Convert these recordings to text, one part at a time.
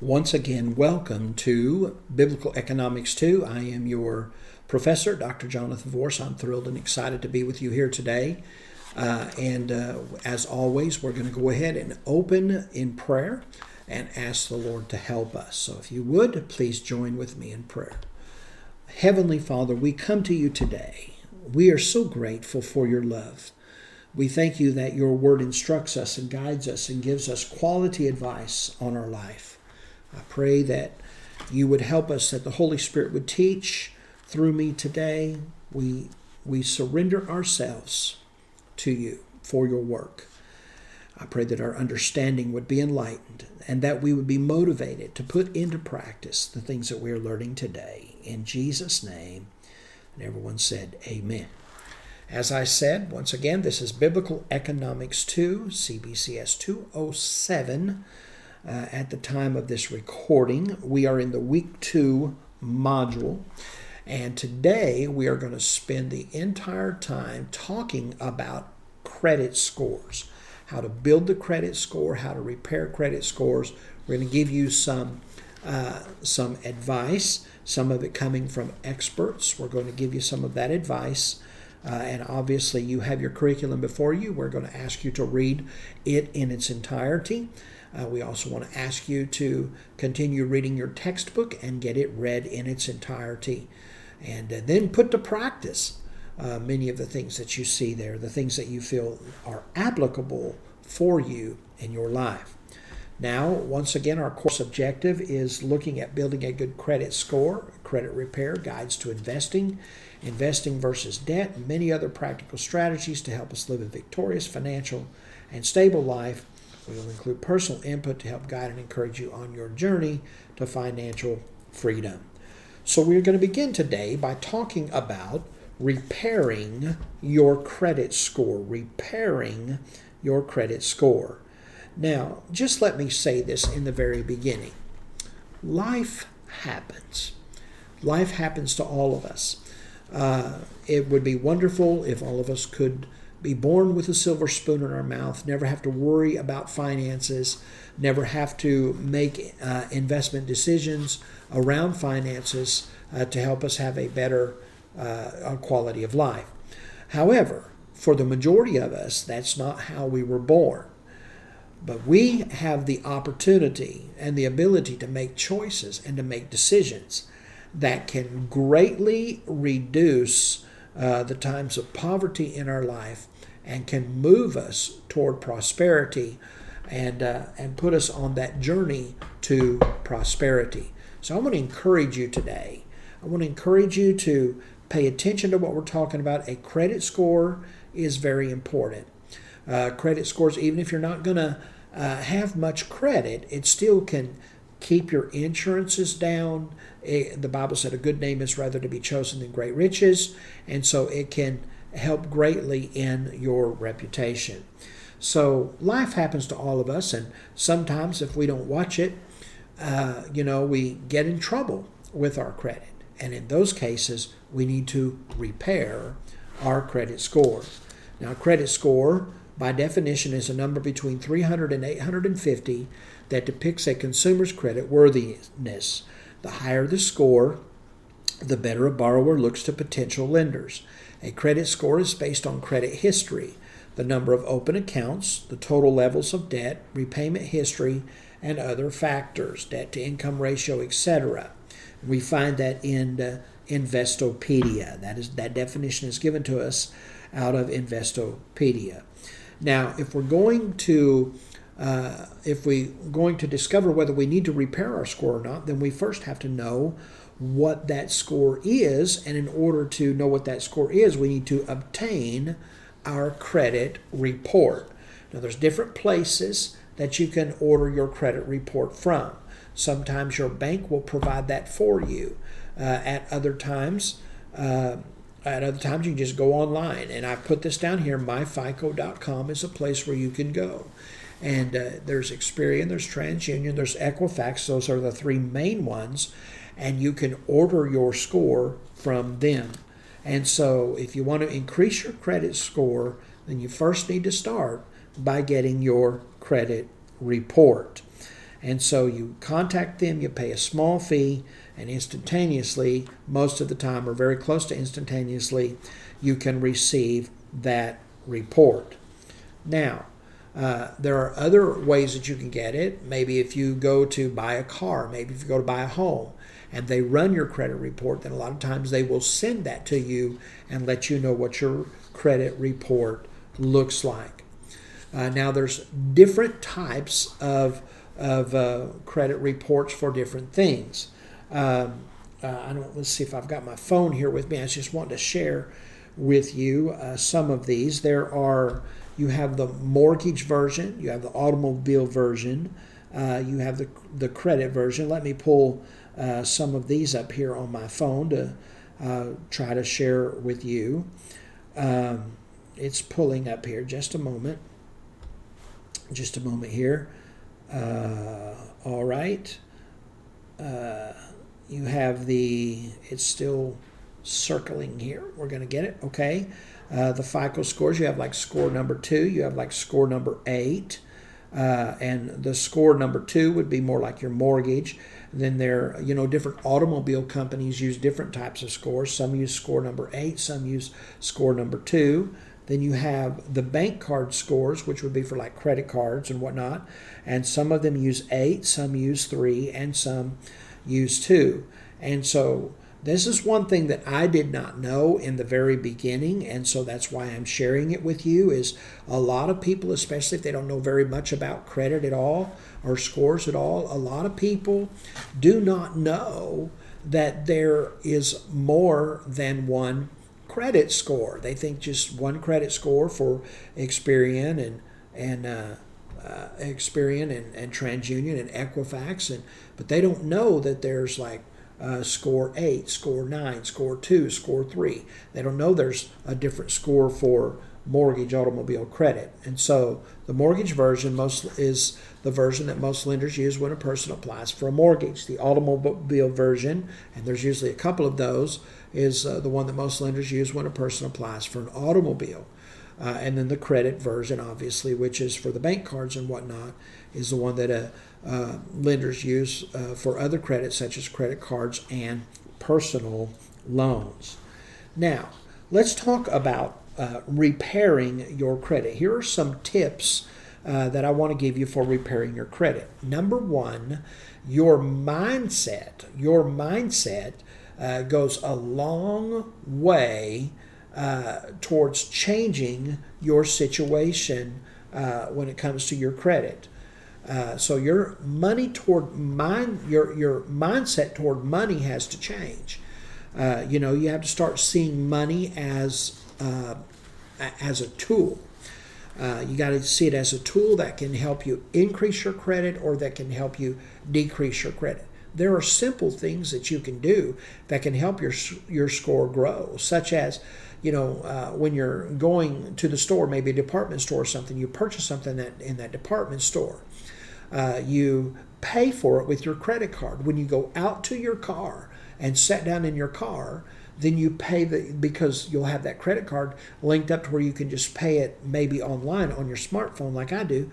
Once again, welcome to Biblical Economics 2. I am your professor, Dr. Jonathan Vorse. I'm thrilled and excited to be with you here today. As always, we're going to go ahead and open in prayer and ask the Lord to help us. So if you would, please join with me in prayer. Heavenly Father, we come to you today. We are so grateful for your love. We thank you that your word instructs us and guides us and gives us quality advice on our life. I pray that you would help us, that the Holy Spirit would teach through me today. We surrender ourselves to you for your work. I pray that our understanding would be enlightened and that we would be motivated to put into practice the things that we are learning today. In Jesus' name, and everyone said, amen. As I said, once again, this is Biblical Economics 2, CBCS 207. At the time of this recording, we are in the Week 2 module, and today we are going to spend the entire time talking about credit scores, how to build the credit score, how to repair credit scores. We're going to give you some advice, some of it coming from experts. We're going to give you some of that advice. And obviously you have your curriculum before you. We're going to ask you to read it in its entirety. We also want to ask you to continue reading your textbook and get it read in its entirety. And then put to practice many of the things that you see there, the things that you feel are applicable for you in your life. Now, once again, our course objective is looking at building a good credit score, credit repair, guides to investing versus debt, and many other practical strategies to help us live a victorious, financial, and stable life. We will include personal input to help guide and encourage you on your journey to financial freedom. So we're going to begin today by talking about repairing your credit score, repairing your credit score. Now, just let me say this in the very beginning. Life happens. Life happens to all of us. It would be wonderful if all of us could be born with a silver spoon in our mouth, never have to worry about finances, never have to make investment decisions around finances to help us have a better quality of life. However, for the majority of us, that's not how we were born. But we have the opportunity and the ability to make choices and to make decisions that can greatly reduce the times of poverty in our life and can move us toward prosperity and put us on that journey to prosperity. So I want to encourage you today. I want to encourage you to pay attention to what we're talking about. A credit score is very important. Credit scores, even if you're not going to have much credit, it still can keep your insurances down. The Bible said a good name is rather to be chosen than great riches, and so it can help greatly in your reputation. So life happens to all of us, and sometimes if we don't watch it, we get in trouble with our credit. And in those cases, we need to repair our credit score. Now, credit score, by definition, is a number between 300 and 850 that depicts a consumer's credit worthiness. The higher the score, the better a borrower looks to potential lenders. A credit score is based on credit history, the number of open accounts, the total levels of debt, repayment history, and other factors, debt-to-income ratio, etc. We find that in Investopedia. That definition is given to us out of Investopedia. Now, if we're going to discover whether we need to repair our score or not, then we first have to know what that score is, and in order to know what that score is, we need to obtain our credit report. Now, there's different places that you can order your credit report from. Sometimes your bank will provide that for you. At other times, you can just go online. And I put this down here. myfico.com is a place where you can go. And there's Experian, there's TransUnion, there's Equifax. Those are the three main ones. And you can order your score from them. And so if you want to increase your credit score, then you first need to start by getting your credit report. And so you contact them, you pay a small fee, and instantaneously, most of the time or very close to instantaneously, you can receive that report. Now, there are other ways that you can get it. Maybe if you go to buy a car, maybe if you go to buy a home, and they run your credit report, then a lot of times they will send that to you and let you know what your credit report looks like. Now, there's different types of credit reports for different things. Let's see if I've got my phone here with me. I just want to share with you some of these. You have the mortgage version, you have the automobile version, you have the credit version. Let me pull some of these up here on my phone to try to share with you. It's pulling up here. Just a moment here. All right. You have it's still circling here. We're going to get it. Okay. The FICO scores, you have like score number 2, you have like score number 8, and the score number 2 would be more like your mortgage. Then different automobile companies use different types of scores. Some use score number 8, some use score number 2. Then you have the bank card scores, which would be for like credit cards and whatnot. And some of them use 8, some use 3, and some use 2. And so this is one thing that I did not know in the very beginning, and so that's why I'm sharing it with you, is a lot of people, especially if they don't know very much about credit at all or scores at all, a lot of people do not know that there is more than one credit score. They think just one credit score for Experian and TransUnion and Equifax, but they don't know that there's like score 8, score 9, score 2, score 3. They don't know there's a different score for mortgage, automobile, credit. And so the mortgage version is the version that most lenders use when a person applies for a mortgage. The automobile version, and there's usually a couple of those, is the one that most lenders use when a person applies for an automobile. And then the credit version, obviously, which is for the bank cards and whatnot, is the one that lenders use for other credits, such as credit cards and personal loans. Now, let's talk about repairing your credit. Here are some tips that I want to give you for repairing your credit. Number one, your mindset. Your mindset goes a long way towards changing your situation when it comes to your credit. So your mindset toward money has to change. You have to start seeing money as a tool. You got to see it as a tool that can help you increase your credit or that can help you decrease your credit. There are simple things that you can do that can help your score grow, such as, when you're going to the store, maybe a department store or something, you purchase something in that department store. You pay for it with your credit card. When you go out to your car and sit down in your car, then you pay because you'll have that credit card linked up to where you can just pay it maybe online on your smartphone like I do.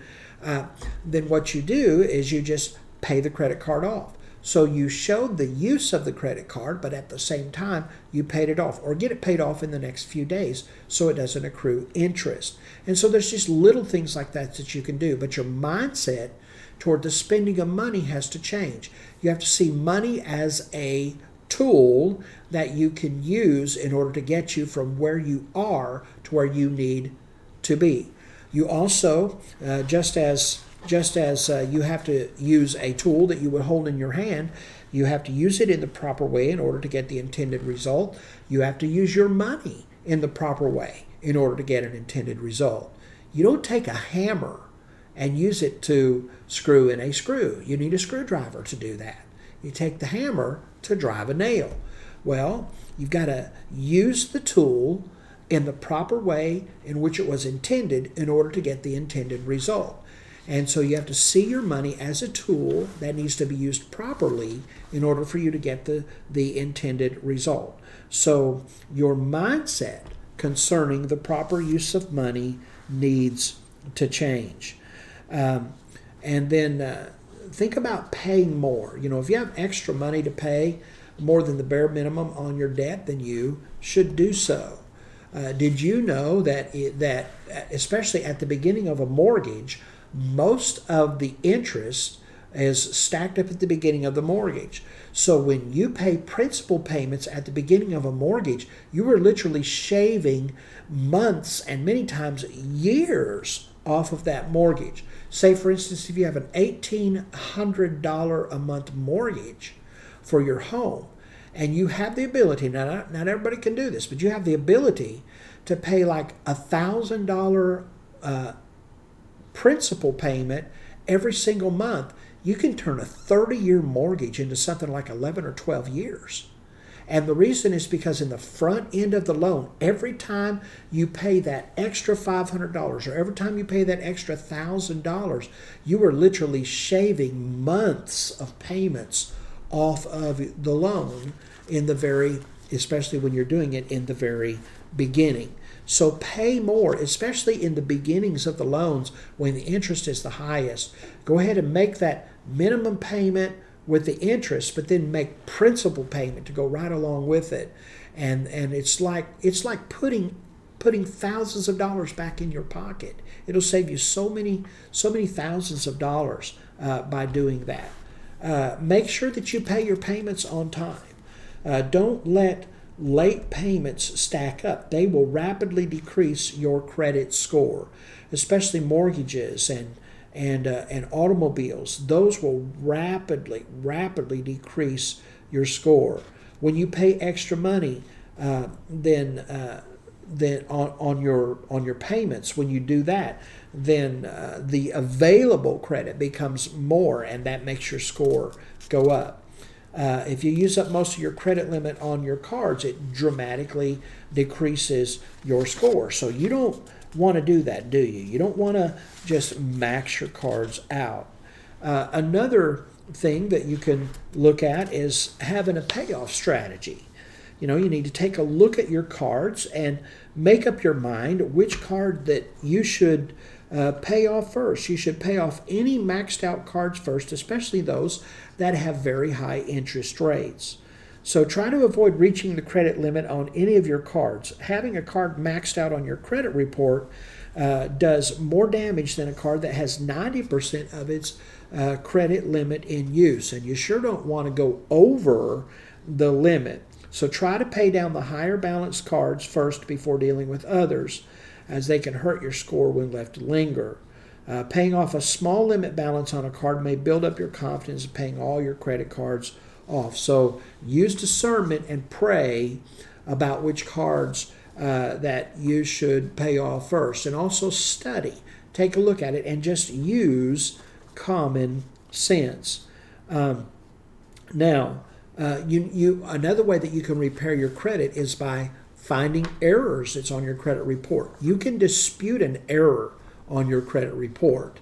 Then what you do is you just pay the credit card off. So you showed the use of the credit card, but at the same time, you paid it off or get it paid off in the next few days so it doesn't accrue interest. And so there's just little things like that you can do. But your mindset toward the spending of money has to change. You have to see money as a tool that you can use in order to get you from where you are to where you need to be. You also, just as you have to use a tool that you would hold in your hand, you have to use it in the proper way in order to get the intended result. You have to use your money in the proper way in order to get an intended result. You don't take a hammer and use it to screw in a screw. You need a screwdriver to do that. You take the hammer to drive a nail. Well, you've got to use the tool in the proper way in which it was intended in order to get the intended result. And so you have to see your money as a tool that needs to be used properly in order for you to get the intended result. So your mindset concerning the proper use of money needs to change. And then think about paying more. If you have extra money to pay more than the bare minimum on your debt, then you should do so. Did you know that especially at the beginning of a mortgage, most of the interest is stacked up at the beginning of the mortgage? So when you pay principal payments at the beginning of a mortgage, you are literally shaving months and many times years off of that mortgage. Say, for instance, if you have an $1,800 a month mortgage for your home, and you have the ability, not everybody can do this, but you have the ability to pay like $1,000 principal payment every single month, you can turn a 30-year mortgage into something like 11 or 12 years. And the reason is because in the front end of the loan, every time you pay that extra $500 or every time you pay that extra $1,000, you are literally shaving months of payments off of the loan especially when you're doing it in the very beginning. So pay more, especially in the beginnings of the loans when the interest is the highest. Go ahead and make that minimum payment with the interest, but then make principal payment to go right along with it. And it's like putting thousands of dollars back in your pocket. It'll save you so many thousands of dollars by doing that. Make sure that you pay your payments on time. Don't let late payments stack up. They will rapidly decrease your credit score, especially mortgages and automobiles. Those will rapidly decrease your score. When you pay extra money, then on your payments, when you do that, then the available credit becomes more, and that makes your score go up. If you use up most of your credit limit on your cards, it dramatically decreases your score. So you don't want to do that, do you? You don't want to just max your cards out. Another thing that you can look at is having a payoff strategy. You need to take a look at your cards and make up your mind which card that you should pay off first. You should pay off any maxed out cards first, especially those that have very high interest rates. So try to avoid reaching the credit limit on any of your cards. Having a card maxed out on your credit report does more damage than a card that has 90% of its credit limit in use. And you sure don't want to go over the limit. So try to pay down the higher balance cards first before dealing with others, as they can hurt your score when left to linger. Paying off a small limit balance on a card may build up your confidence in paying all your credit cards off. So use discernment and pray about which cards that you should pay off first. And also study. Take a look at it and just use common sense. Now, another way that you can repair your credit is by finding errors that's on your credit report. You can dispute an error on your credit report,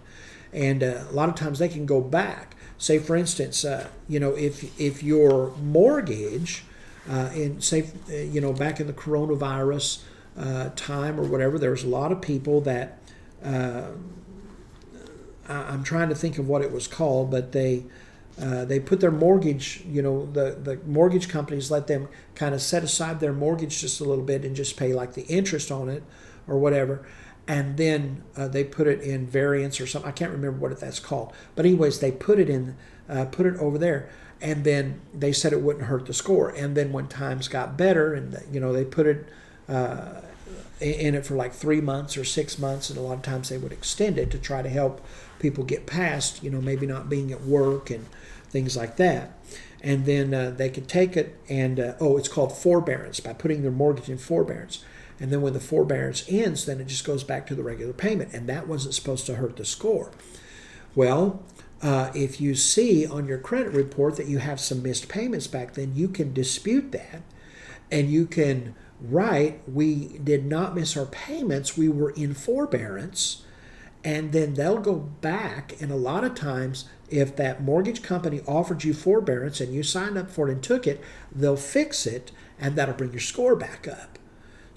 and a lot of times they can go back. Say, for instance, if your mortgage, back in the coronavirus time or whatever, there's a lot of people that I'm trying to think of what it was called, but they put their mortgage, the mortgage companies let them kind of set aside their mortgage just a little bit and just pay like the interest on it or whatever. And then they put it in variance or something. I can't remember what that's called. But anyways, they put it over there. And then they said it wouldn't hurt the score. And then when times got better and, they put it in it for like 3 months or 6 months. And a lot of times they would extend it to try to help people get past, maybe not being at work and things like that. And then they could take it and, it's called forbearance, by putting their mortgage in forbearance. And then when the forbearance ends, then it just goes back to the regular payment. And that wasn't supposed to hurt the score. Well, if you see on your credit report that you have some missed payments back then, you can dispute that. And you can write, we did not miss our payments, we were in forbearance. And then they'll go back, and a lot of times, if that mortgage company offered you forbearance and you signed up for it and took it, they'll fix it, and that'll bring your score back up.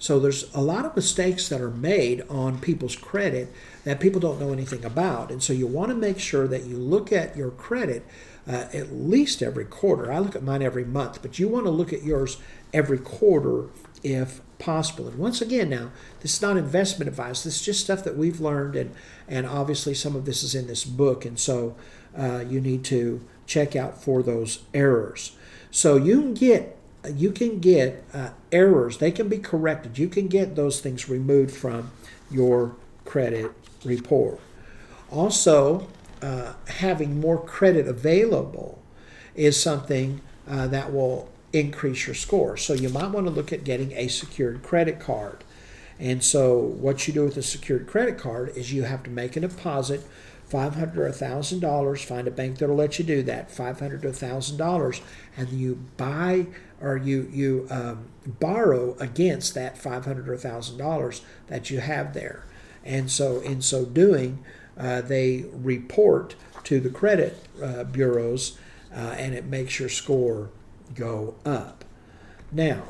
So there's a lot of mistakes that are made on people's credit that people don't know anything about. And so you want to make sure that you look at your credit at least every quarter. I look at mine every month, but you want to look at yours every quarter if possible. And once again, now, this is not investment advice. This is just stuff that we've learned, and obviously some of this is in this book. And so you need to check out for those errors. So you can get errors. They can be corrected. You can get those things removed from your credit report. Also, having more credit available is something that will increase your score. So you might want to look at getting a secured credit card. And so what you do with a secured credit card is you have to make a deposit, $500 or $1,000. Find a bank that'll let you do that, $500 to $1,000, and you buy or you borrow against that $500 or $1,000 that you have there. And so in so doing, they report to the credit bureaus, and it makes your score go up. Now,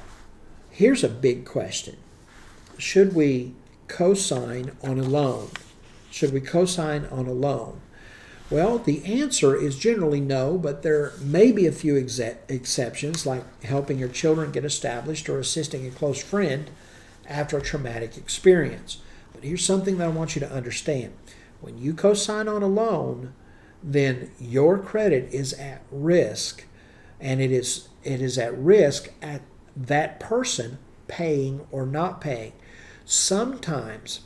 here's a big question. Should we co-sign on a loan? Should we co-sign on a loan? Well, the answer is generally no, but there may be a few exceptions, like helping your children get established or assisting a close friend after a traumatic experience. But here's something that I want you to understand. When you co-sign on a loan, then your credit is at risk, and it is at risk at that person paying or not paying. Sometimes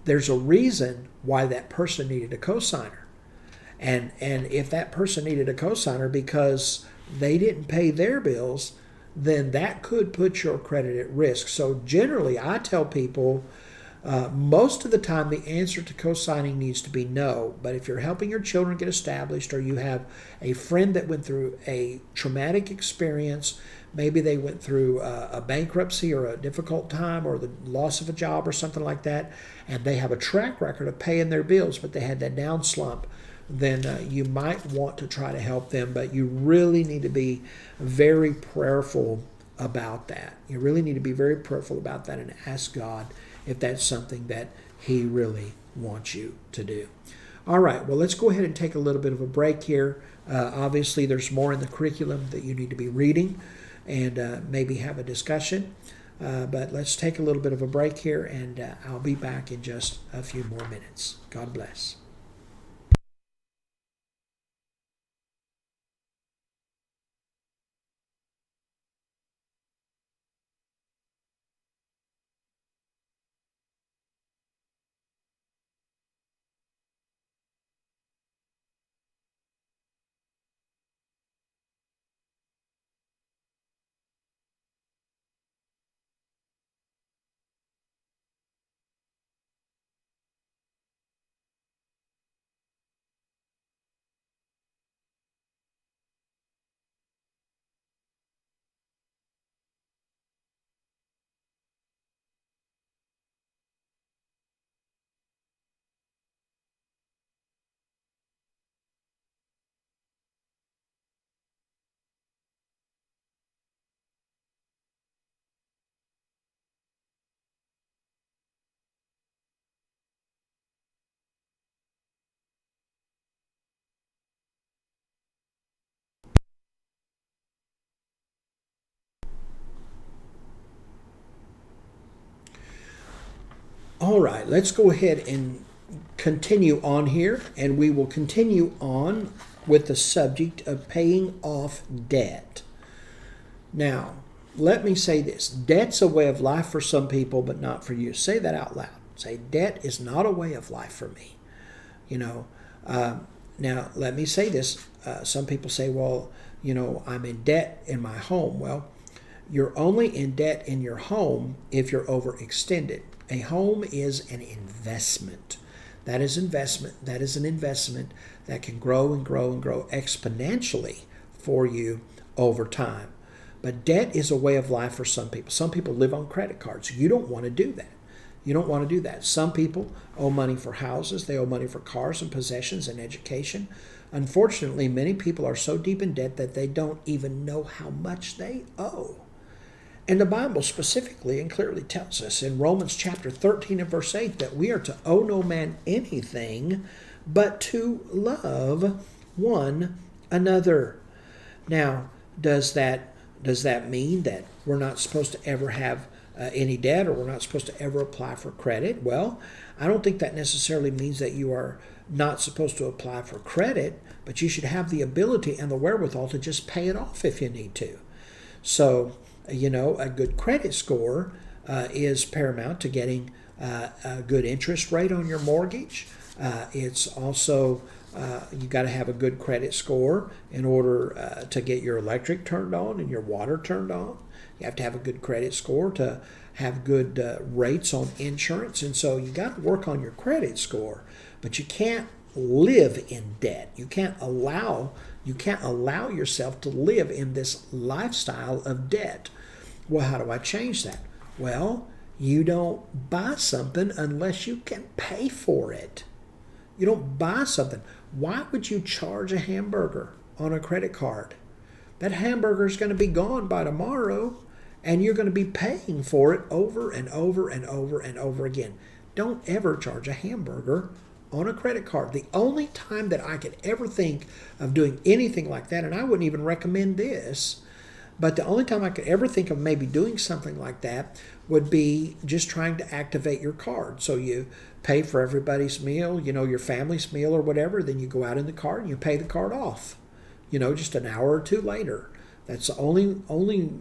there's a reason why that person needed a cosigner. And if that person needed a cosigner because they didn't pay their bills, then that could put your credit at risk. So generally, I tell people most of the time the answer to co-signing needs to be no. But if you're helping your children get established, or you have a friend that went through a traumatic experience, maybe they went through a bankruptcy or a difficult time or the loss of a job or something like that, and they have a track record of paying their bills, but they had that down slump, then you might want to try to help them. But you really need to be very prayerful about that. You really need to be very prayerful about that and ask God if that's something that He really wants you to do. All right, well, let's go ahead and take a little bit of a break here. Obviously, there's more in the curriculum that you need to be reading and maybe have a discussion. But let's take a little bit of a break here, and I'll be back in just a few more minutes. God bless. All right, let's go ahead and continue on here, and we will continue on with the subject of paying off debt. Now, let me say this. Debt's a way of life for some people, but not for you. Say that out loud. Say, debt is not a way of life for me. Now, let me say this. Some people say, well, I'm in debt in my home. Well, you're only in debt in your home if you're overextended. A home is an investment. That is investment. That is an investment that can grow and grow and grow exponentially for you over time. But debt is a way of life for some people. Some people live on credit cards. You don't want to do that. You don't want to do that. Some people owe money for houses. They owe money for cars and possessions and education. Unfortunately, many people are so deep in debt that they don't even know how much they owe. And the Bible specifically and clearly tells us in Romans chapter 13 and verse 8 that we are to owe no man anything but to love one another. Now, does that mean that we're not supposed to ever have any debt, or we're not supposed to ever apply for credit? Well, I don't think that necessarily means that you are not supposed to apply for credit, but you should have the ability and the wherewithal to just pay it off if you need to. So, a good credit score is paramount to getting a good interest rate on your mortgage. It's also you got to have a good credit score in order to get your electric turned on and your water turned on. You have to have a good credit score to have good rates on insurance. And so you got to work on your credit score, but you can't live in debt. You can't allow yourself to live in this lifestyle of debt. Well, how do I change that? Well, you don't buy something unless you can pay for it. You don't buy something. Why would you charge a hamburger on a credit card? That hamburger is going to be gone by tomorrow, and you're going to be paying for it over and over and over and over again. Don't ever charge a hamburger on a credit card. The only time that I could ever think of doing anything like that, and I wouldn't even recommend this, but the only time I could ever think of maybe doing something like that would be just trying to activate your card. So you pay for everybody's meal, your family's meal or whatever, then you go out in the card and you pay the card off, just an hour or two later. That's the only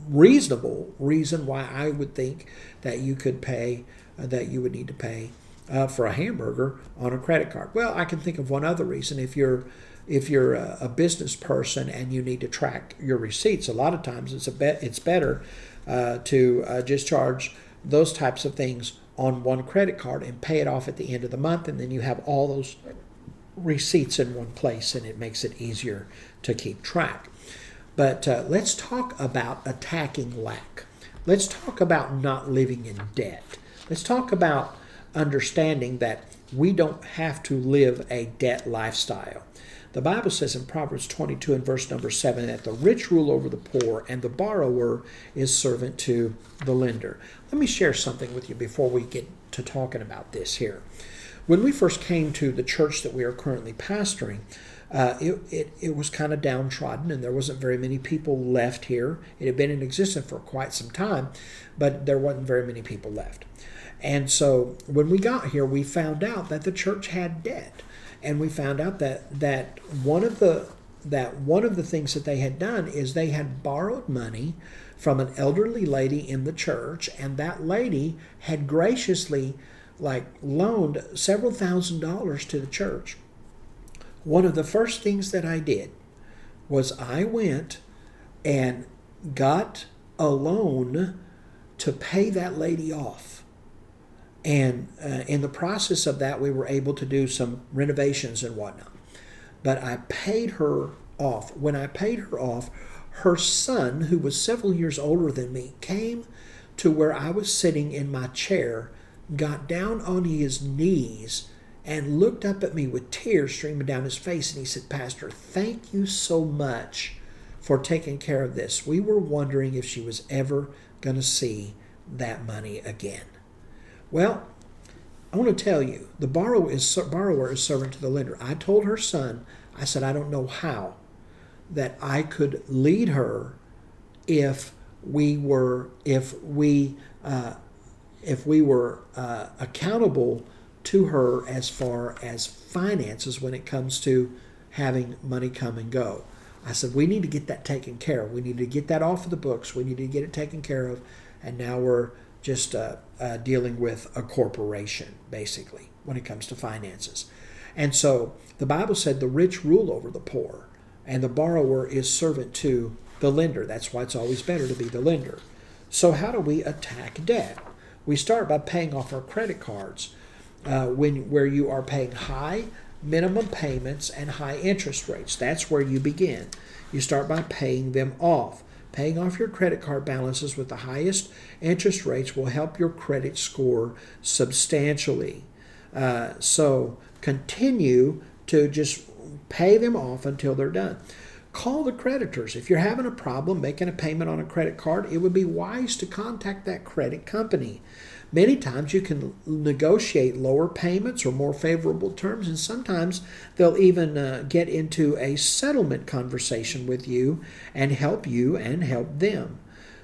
reasonable reason why I would think that you could pay, that you would need to pay for a hamburger on a credit card. Well, I can think of one other reason. If you're a business person and you need to track your receipts, a lot of times it's better to just charge those types of things on one credit card and pay it off at the end of the month, and then you have all those receipts in one place, and it makes it easier to keep track. But let's talk about attacking lack. Let's talk about not living in debt. Let's talk about understanding that we don't have to live a debt lifestyle. The Bible says in Proverbs 22 and verse number 7 that the rich rule over the poor and the borrower is servant to the lender. Let me share something with you before we get to talking about this here. When we first came to the church that we are currently pastoring, it was kind of downtrodden, and there wasn't very many people left here. It had been in existence for quite some time, but there wasn't very many people left. And so when we got here, we found out that the church had debt. And we found out that one of the things that they had done is they had borrowed money from an elderly lady in the church, and that lady had graciously loaned several $1,000s to the church. One of the first things that I did was I went and got a loan to pay that lady off. And in the process of that, we were able to do some renovations and whatnot. But I paid her off. When I paid her off, her son, who was several years older than me, came to where I was sitting in my chair, got down on his knees, and looked up at me with tears streaming down his face. And he said, "Pastor, thank you so much for taking care of this. We were wondering if she was ever going to see that money again." Well, I want to tell you, the borrower is servant to the lender. I told her son, I said, I don't know how that I could lead her if we were accountable to her as far as finances when it comes to having money come and go. I said, we need to get that taken care of. We need to get that off of the books. We need to get it taken care of. And now we're just dealing with a corporation, basically, when it comes to finances. And so the Bible said the rich rule over the poor, and the borrower is servant to the lender. That's why it's always better to be the lender. So how do we attack debt? We start by paying off our credit cards where you are paying high minimum payments and high interest rates. That's where you begin. You start by paying them off. Paying off your credit card balances with the highest interest rates will help your credit score substantially. So continue to just pay them off until they're done. call the creditors. If you're having a problem making a payment on a credit card, it would be wise to contact that credit company. Many times you can negotiate lower payments or more favorable terms, and sometimes they'll even get into a settlement conversation with you and help them.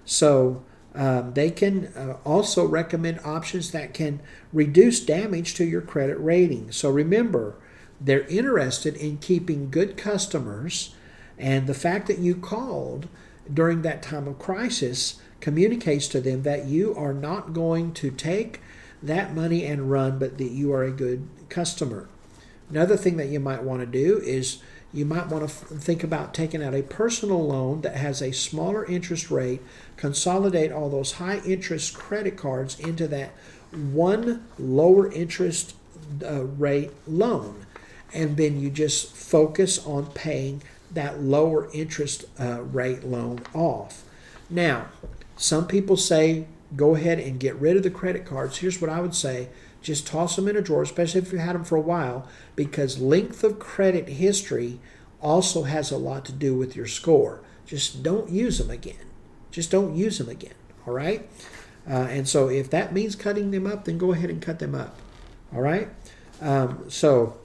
So they can also recommend options that can reduce damage to your credit rating. So remember, they're interested in keeping good customers, and the fact that you called during that time of crisis communicates to them that you are not going to take that money and run, but that you are a good customer. Another thing that you might want to do is you might want to think about taking out a personal loan that has a smaller interest rate, consolidate all those high interest credit cards into that one lower interest rate loan, and then you just focus on paying that lower interest rate loan off. Now, some people say go ahead and get rid of the credit cards. Here's what I would say. Just toss them in a drawer, especially if you had them for a while, because length of credit history also has a lot to do with your score. Just don't use them again. Just don't use them again, all right? And so if that means cutting them up, then go ahead and cut them up, all right? So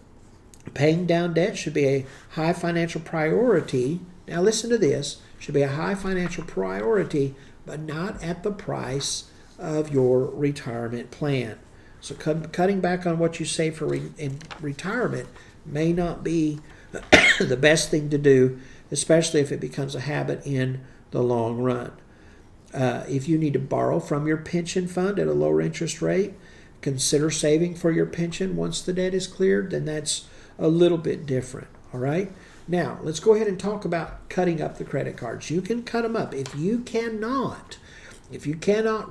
paying down debt should be a high financial priority. Now listen to this. Should be a high financial priority, but not at the price of your retirement plan. So cutting back on what you save for in retirement may not be the best thing to do, especially if it becomes a habit in the long run. If you need to borrow from your pension fund at a lower interest rate, consider saving for your pension once the debt is cleared, then that's a little bit different, all right? Now, let's go ahead and talk about cutting up the credit cards. You can cut them up. If you cannot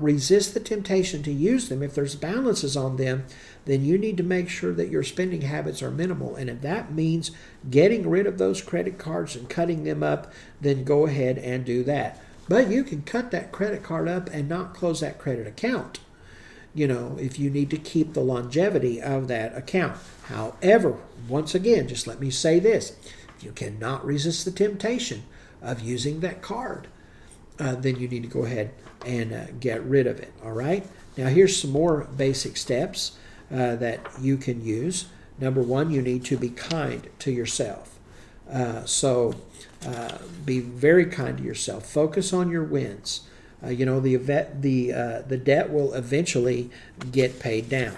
resist the temptation to use them, if there's balances on them, then you need to make sure that your spending habits are minimal. And if that means getting rid of those credit cards and cutting them up, then go ahead and do that. But you can cut that credit card up and not close that credit account, if you need to keep the longevity of that account. However, once again, just let me say this. If you cannot resist the temptation of using that card, then you need to go ahead and get rid of it, all right? Now, here's some more basic steps that you can use. Number one, you need to be kind to yourself. So be very kind to yourself. Focus on your wins. The debt will eventually get paid down.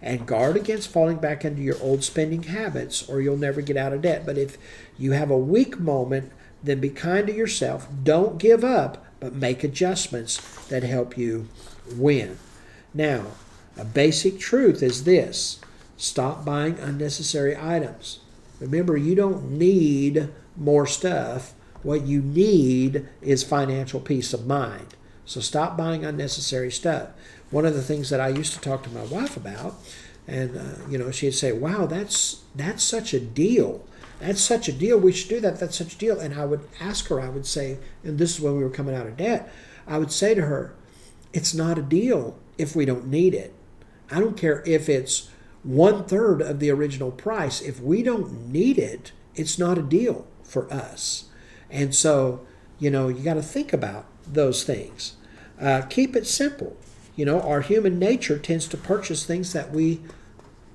And guard against falling back into your old spending habits, or you'll never get out of debt. But if you have a weak moment, then be kind to yourself. Don't give up, but make adjustments that help you win. Now, a basic truth is this. Stop buying unnecessary items. Remember, you don't need more stuff. What you need is financial peace of mind. So stop buying unnecessary stuff. One of the things that I used to talk to my wife about, and she'd say, "Wow, that's such a deal. That's such a deal. We should do that. That's such a deal." And I would ask her, I would say, and this is when we were coming out of debt, I would say to her, "It's not a deal if we don't need it. I don't care if it's 1/3 of the original price. If we don't need it, it's not a deal for us." And so, you got to think about those things. Keep it simple. Our human nature tends to purchase things that we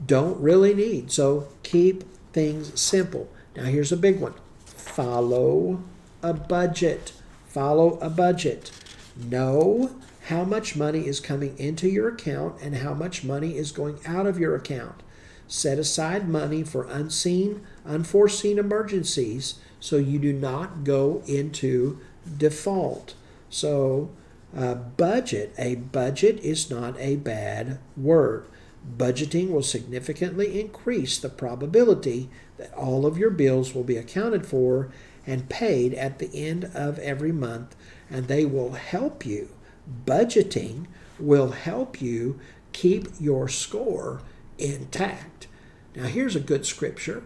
don't really need. So keep things simple. Now here's a big one. Follow a budget. Follow a budget. Know how much money is coming into your account and how much money is going out of your account. Set aside money for unforeseen emergencies so you do not go into default. So budget. A budget is not a bad word. Budgeting will significantly increase the probability that all of your bills will be accounted for and paid at the end of every month, and they will help you. Budgeting will help you keep your score intact. Now, here's a good scripture.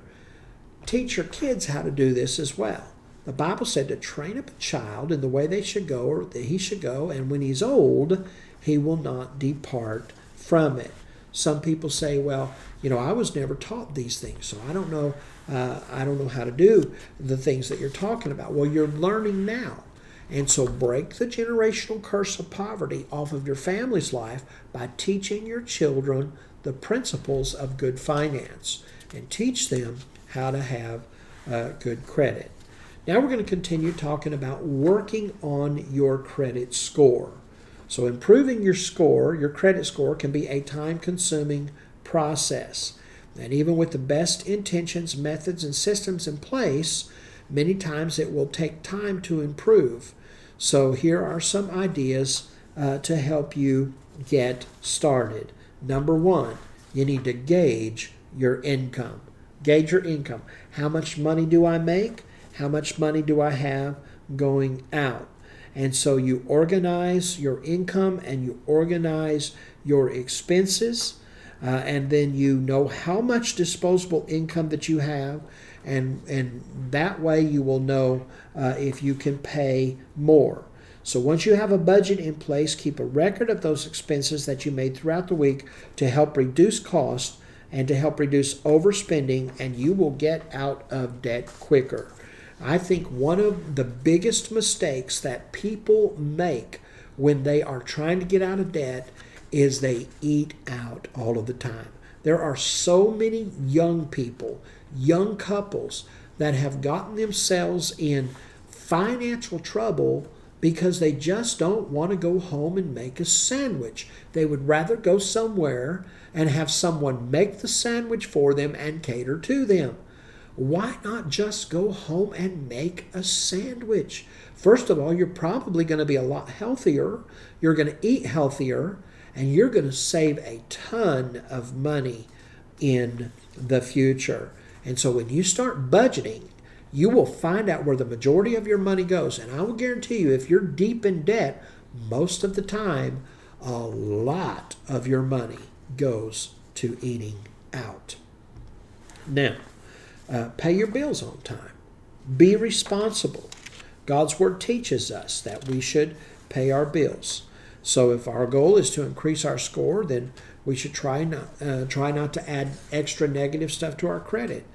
Teach your kids how to do this as well. The Bible said to train up a child in the way they should go, or that he should go, and when he's old, he will not depart from it. Some people say, well, I was never taught these things, so I don't know how to do the things that you're talking about. Well, you're learning now. And so break the generational curse of poverty off of your family's life by teaching your children the principles of good finance and teach them how to have good credit. Now we're going to continue talking about working on your credit score. So improving your score, your credit score, can be a time-consuming process. And even with the best intentions, methods, and systems in place, many times it will take time to improve. So here are some ideas to help you get started. Number one, you need to gauge your income. Gauge your income. How much money do I make? How much money do I have going out? And so you organize your income and you organize your expenses, and then you know how much disposable income that you have, and that way you will know if you can pay more. So once you have a budget in place, keep a record of those expenses that you made throughout the week to help reduce costs and to help reduce overspending, and you will get out of debt quicker. I think one of the biggest mistakes that people make when they are trying to get out of debt is they eat out all of the time. There are so many young people, young couples, that have gotten themselves in financial trouble because they just don't want to go home and make a sandwich. They would rather go somewhere and have someone make the sandwich for them and cater to them. Why not just go home and make a sandwich? First of all, you're probably going to be a lot healthier. You're going to eat healthier, and you're going to save a ton of money in the future. And so when you start budgeting, you will find out where the majority of your money goes. And I will guarantee you, if you're deep in debt, most of the time, a lot of your money goes to eating out. Now, pay your bills on time. Be responsible. God's Word teaches us that we should pay our bills. So if our goal is to increase our score, then we should try not to add extra negative stuff to our credit.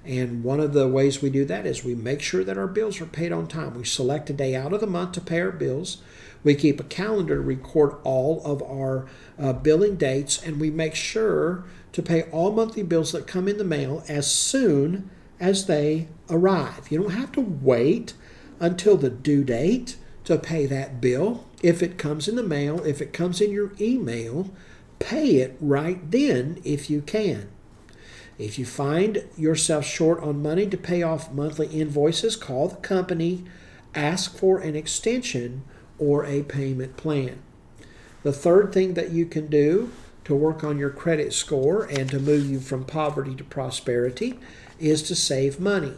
And one of the ways we do that is we make sure that our bills are paid on time. We select a day out of the month to pay our bills. We keep a calendar to record all of our billing dates, and we make sure to pay all monthly bills that come in the mail as soon as they arrive. You don't have to wait until the due date to pay that bill. If it comes in the mail, if it comes in your email, pay it right then if you can. If you find yourself short on money to pay off monthly invoices, call the company, ask for an extension or a payment plan. The third thing that you can do to work on your credit score and to move you from poverty to prosperity is to save money.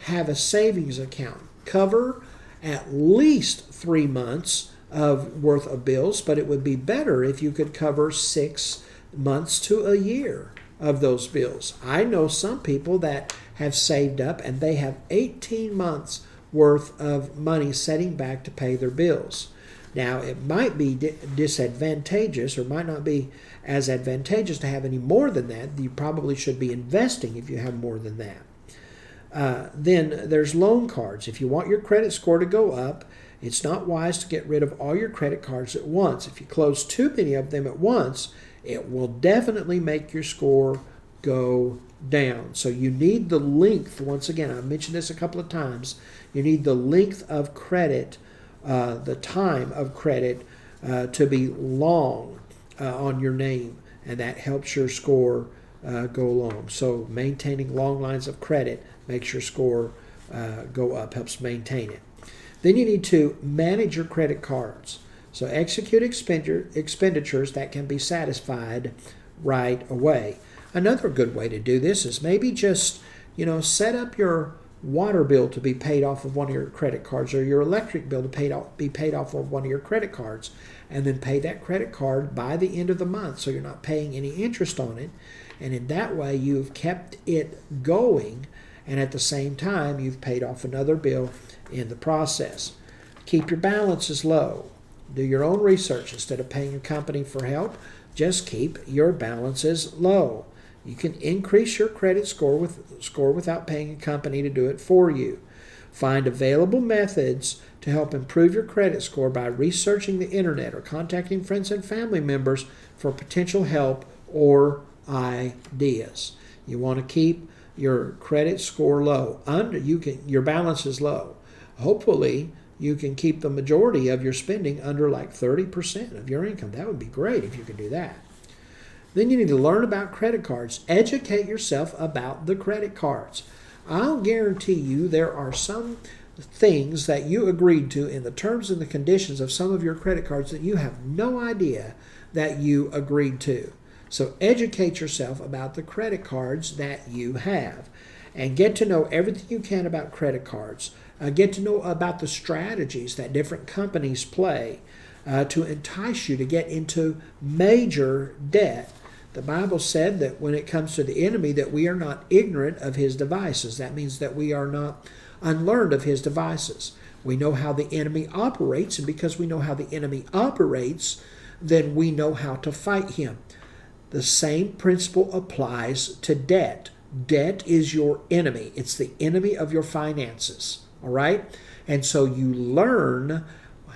Have a savings account. Cover at least 3 months of worth of bills, but it would be better if you could cover 6 months to a year of those bills. I know some people that have saved up and they have 18 months worth of money setting back to pay their bills. Now, it might be disadvantageous or might not be as advantageous to have any more than that. You probably should be investing if you have more than that. Then there's loan cards. If you want your credit score to go up, it's not wise to get rid of all your credit cards at once. If you close too many of them at once, it will definitely make your score go down. So you need the length. Once again, I've mentioned this a couple of times. You need the length of credit, the time of credit to be long on your name, and that helps your score go long. So maintaining long lines of credit makes your score go up, helps maintain it. Then you need to manage your credit cards. So execute expenditures that can be satisfied right away. Another good way to do this is maybe just, set up your water bill to be paid off of one of your credit cards, or your electric bill to be paid off of one of your credit cards, and then pay that credit card by the end of the month so you're not paying any interest on it. And in that way, you've kept it going, and at the same time, you've paid off another bill in the process. Keep your balances low. Do your own research. Instead of paying a company for help, Just keep your balances low. You can increase your credit score without paying a company to do it for you. Find available methods to help improve your credit score by researching the internet or contacting friends and family members for potential help or ideas. You want to keep your credit score low. Your balance is low. Hopefully, you can keep the majority of your spending under like 30% of your income. That would be great if you could do that. Then you need to learn about credit cards. Educate yourself about the credit cards. I'll guarantee you there are some things that you agreed to in the terms and the conditions of some of your credit cards that you have no idea that you agreed to. So educate yourself about the credit cards that you have and get to know everything you can about credit cards. Get to know about the strategies that different companies play to entice you to get into major debt. The Bible said that when it comes to the enemy that we are not ignorant of his devices. That means that we are not unlearned of his devices. We know how the enemy operates, and because we know how the enemy operates, then we know how to fight him. The same principle applies to debt. Debt is your enemy. It's the enemy of your finances. All right? And so you learn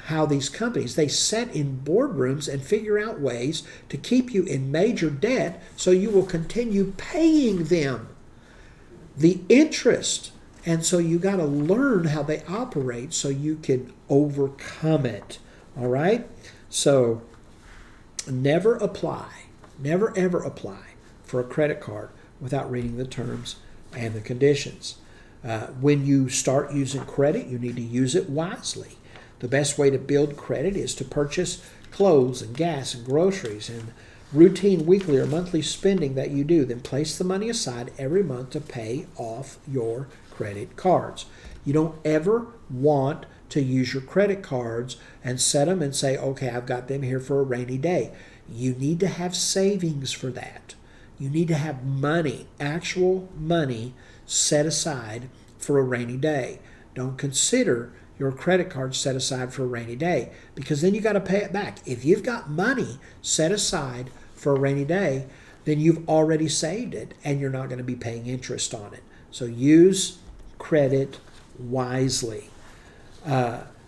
how these companies, they sit in boardrooms and figure out ways to keep you in major debt so you will continue paying them the interest. And so you got to learn how they operate so you can overcome it. All right? So never ever apply for a credit card without reading the terms and the conditions. When you start using credit, you need to use it wisely. The best way to build credit is to purchase clothes and gas and groceries and routine weekly or monthly spending that you do. Then place the money aside every month to pay off your credit cards. You don't ever want to use your credit cards and set them and say, okay, I've got them here for a rainy day. You need to have savings for that. You need to have money, actual money, set aside for a rainy day. Don't consider your credit card set aside for a rainy day, because then you got to pay it back. If you've got money set aside for a rainy day, then you've already saved it and you're not going to be paying interest on it. So use credit wisely.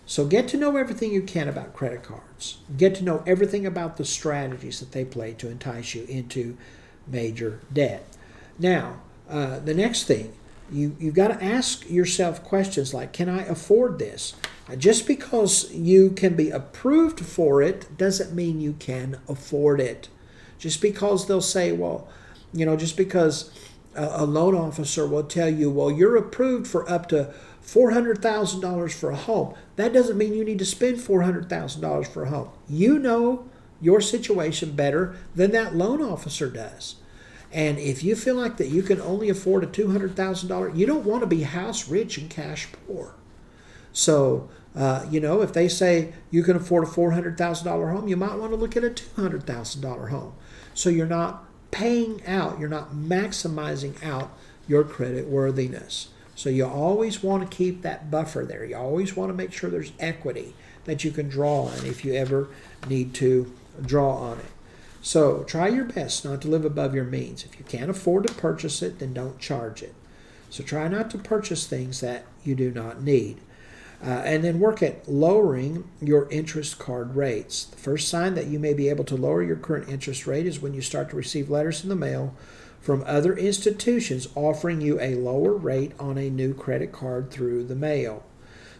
So get to know everything you can about credit cards. Get to know everything about the strategies that they play to entice you into major debt. Now, the next thing, you've got to ask yourself questions like, can I afford this? Just because you can be approved for it doesn't mean you can afford it. Just because they'll say, well, just because a loan officer will tell you, well, you're approved for up to $400,000 for a home, that doesn't mean you need to spend $400,000 for a home. You know your situation better than that loan officer does. And if you feel like that you can only afford a $200,000, you don't want to be house rich and cash poor. So, if they say you can afford a $400,000 home, you might want to look at a $200,000 home. So you're not paying out, you're not maximizing out your credit worthiness. So you always want to keep that buffer there. You always want to make sure there's equity that you can draw on if you ever need to draw on it. So try your best not to live above your means. If you can't afford to purchase it, then don't charge it. So try not to purchase things that you do not need. And then work at lowering your interest card rates. The first sign that you may be able to lower your current interest rate is when you start to receive letters in the mail from other institutions offering you a lower rate on a new credit card through the mail.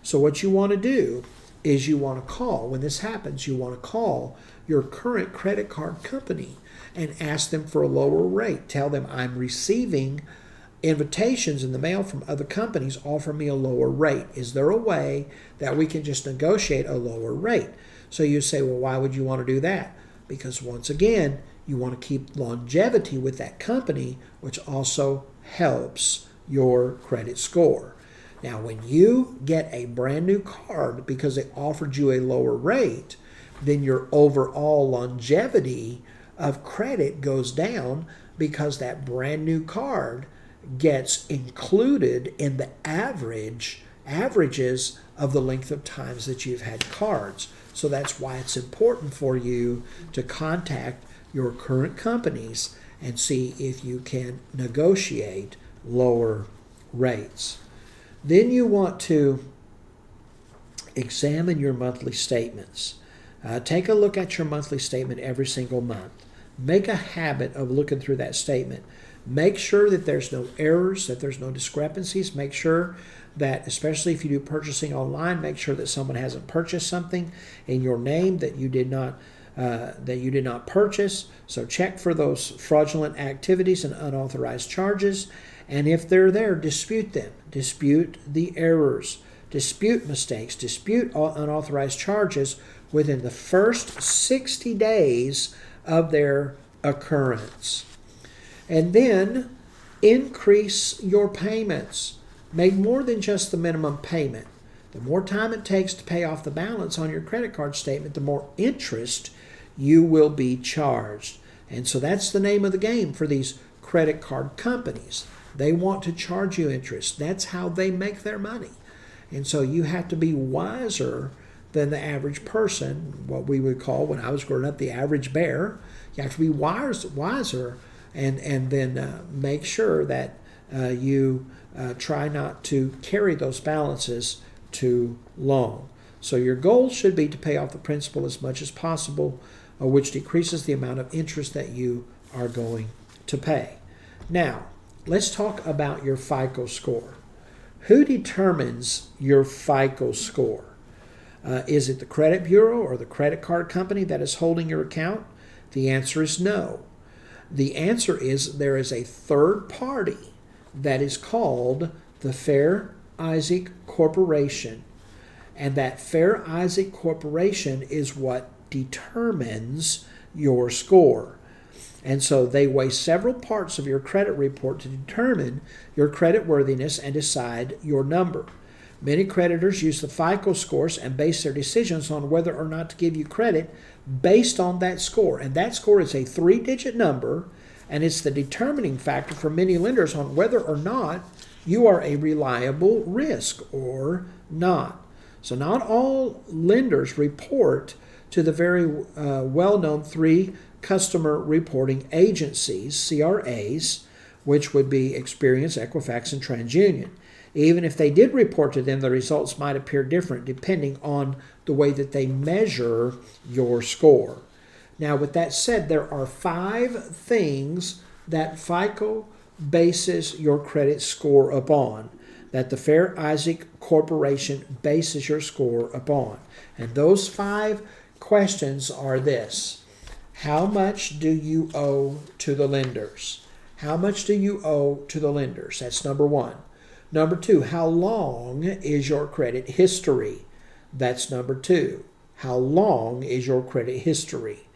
So what you want to do is you want to call. When this happens, you want to call your current credit card company and ask them for a lower rate. Tell them, I'm receiving invitations in the mail from other companies offer me a lower rate. Is there a way that we can just negotiate a lower rate? So you say, well, why would you want to do that? Because once again, you want to keep longevity with that company, which also helps your credit score. Now, when you get a brand new card because they offered you a lower rate, then your overall longevity of credit goes down because that brand new card gets included in the averages of the length of times that you've had cards. So that's why it's important for you to contact your current companies and see if you can negotiate lower rates. Then you want to examine your monthly statements. Take a look at your monthly statement every single month. Make a habit of looking through that statement. Make sure that there's no errors, that there's no discrepancies. Make sure that, especially if you do purchasing online, make sure that someone hasn't purchased something in your name that you did not purchase. So check for those fraudulent activities and unauthorized charges. And if they're there, dispute them. Dispute the errors. Dispute mistakes. Dispute unauthorized charges within the first 60 days of their occurrence. And then increase your payments. Make more than just the minimum payment. The more time it takes to pay off the balance on your credit card statement, the more interest you will be charged. And so that's the name of the game for these credit card companies. They want to charge you interest. That's how they make their money. And so you have to be wiser than the average person, what we would call, when I was growing up, the average bear. You have to be wiser and then make sure that you try not to carry those balances too long. So your goal should be to pay off the principal as much as possible, which decreases the amount of interest that you are going to pay. Now, let's talk about your FICO score. Who determines your FICO score? Is it the credit bureau or the credit card company that is holding your account? The answer is no. The answer is there is a third party that is called the Fair Isaac Corporation. And that Fair Isaac Corporation is what determines your score. And so they weigh several parts of your credit report to determine your credit worthiness and decide your number. Many creditors use the FICO scores and base their decisions on whether or not to give you credit based on that score. And that score is a 3-digit number, and it's the determining factor for many lenders on whether or not you are a reliable risk or not. So not all lenders report to the very well-known 3 customer reporting agencies, CRAs, which would be Experian, Equifax, and TransUnion. Even if they did report to them, the results might appear different depending on the way that they measure your score. Now, with that said, there are 5 things that FICO bases your credit score upon, that the Fair Isaac Corporation bases your score upon. And those 5 questions are this: how much do you owe to the lenders? How much do you owe to the lenders? That's number 1. Number 2, how long is your credit history? That's number 2. How long is your credit history?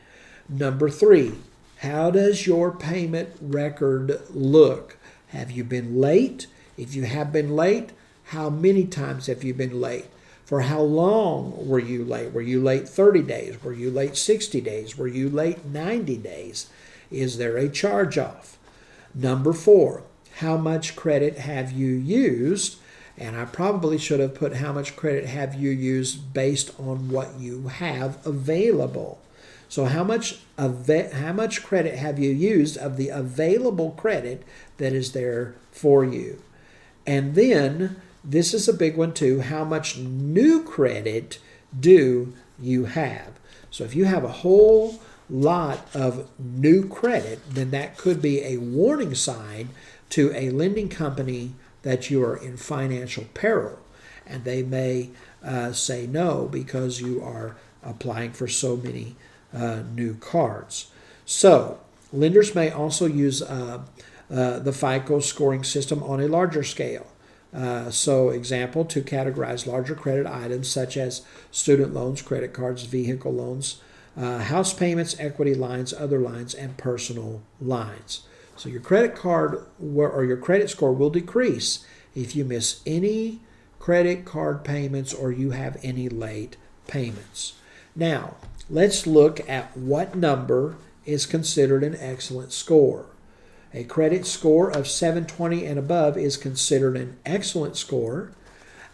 Number 3, how does your payment record look? Have you been late? If you have been late, how many times have you been late? For how long were you late? Were you late 30 days? Were you late 60 days? Were you late 90 days? Is there a charge-off? Number 4, how much credit have you used? And I probably should have put how much credit have you used based on what you have available. So how much credit have you used of the available credit that is there for you? And then, this is a big one too, how much new credit do you have? So if you have a whole lot of new credit, then that could be a warning sign to a lending company that you are in financial peril. And they may say no because you are applying for so many new cards. So lenders may also use the FICO scoring system on a larger scale. So example, to categorize larger credit items such as student loans, credit cards, vehicle loans, house payments, equity lines, other lines, and personal lines. So your credit card or your credit score will decrease if you miss any credit card payments or you have any late payments. Now, let's look at what number is considered an excellent score. A credit score of 720 and above is considered an excellent score.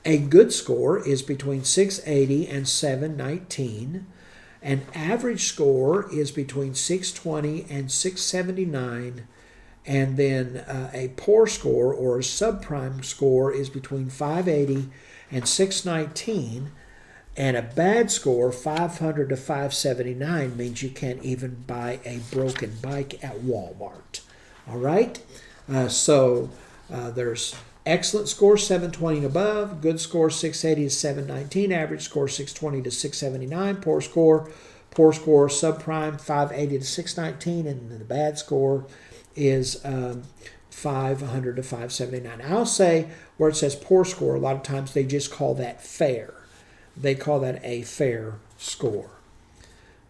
A good score is between 680 and 719. An average score is between 620 and 679, and then a poor score or a subprime score is between 580 and 619, and a bad score, 500 to 579, means you can't even buy a broken bike at Walmart. All right? There's excellent score, 720 and above. Good score, 680 to 719. Average score, 620 to 679. Poor score, subprime, 580 to 619. And the bad score is 500 to 579. I'll say where it says poor score, a lot of times they just call that fair. They call that a fair score.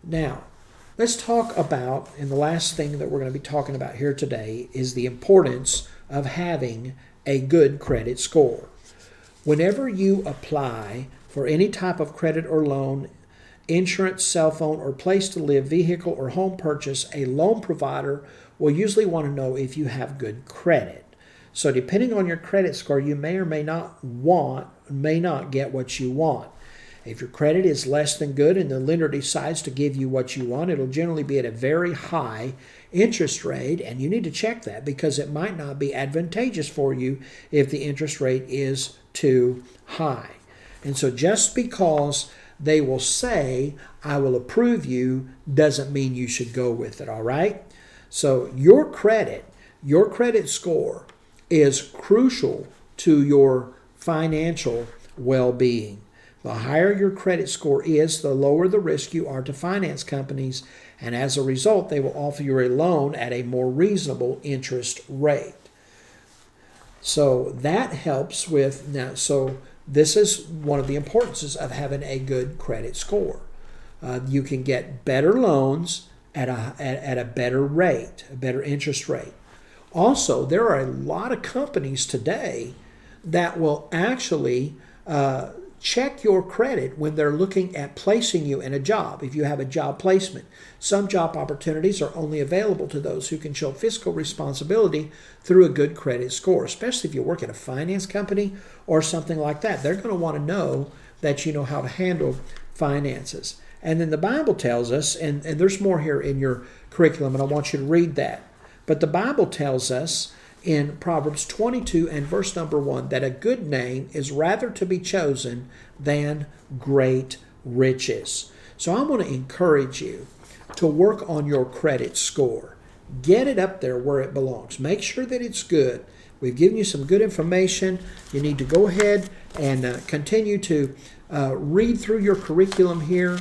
Now, let's talk about, and the last thing that we're going to be talking about here today is the importance of having a good credit score. Whenever you apply for any type of credit or loan, insurance, cell phone, or place to live, vehicle, or home purchase, a loan provider will usually want to know if you have good credit. So depending on your credit score, you may or may not get what you want. If your credit is less than good and the lender decides to give you what you want, it'll generally be at a very high interest rate, and you need to check that because it might not be advantageous for you if the interest rate is too high. And so just because they will say, I will approve you, doesn't mean you should go with it, all right? So your credit score is crucial to your financial well-being. The higher your credit score is, the lower the risk you are to finance companies, and as a result, they will offer you a loan at a more reasonable interest rate. So that helps with now. So this is one of the importances of having a good credit score. You can get better loans at a better rate, a better interest rate. Also, there are a lot of companies today that will actually check your credit when they're looking at placing you in a job. If you have a job placement, some job opportunities are only available to those who can show fiscal responsibility through a good credit score, especially if you work at a finance company or something like that. They're going to want to know that you know how to handle finances. And then the Bible tells us, and there's more here in your curriculum, and I want you to read that. But the Bible tells us in Proverbs 22 and verse number 1 that a good name is rather to be chosen than great riches. So I want to encourage you to work on your credit score. Get it up there where it belongs. Make sure that it's good. We've given you some good information. You need to go ahead and continue to read through your curriculum here.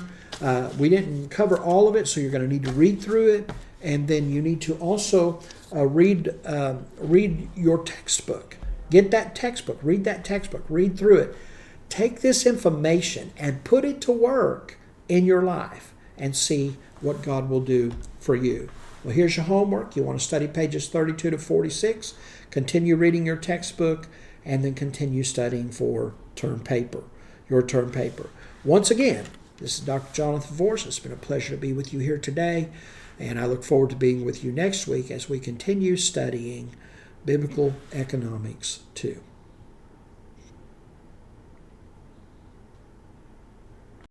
We didn't cover all of it, so you're going to need to read through it. And then you need to also read your textbook. Get that textbook. Read that textbook. Read through it. Take this information and put it to work in your life and see what God will do for you. Well, here's your homework. You want to study pages 32 to 46. Continue reading your textbook and then continue studying for your term paper. Once again, this is Dr. Jonathan Force. It's been a pleasure to be with you here today. And I look forward to being with you next week as we continue studying Biblical Economics 2.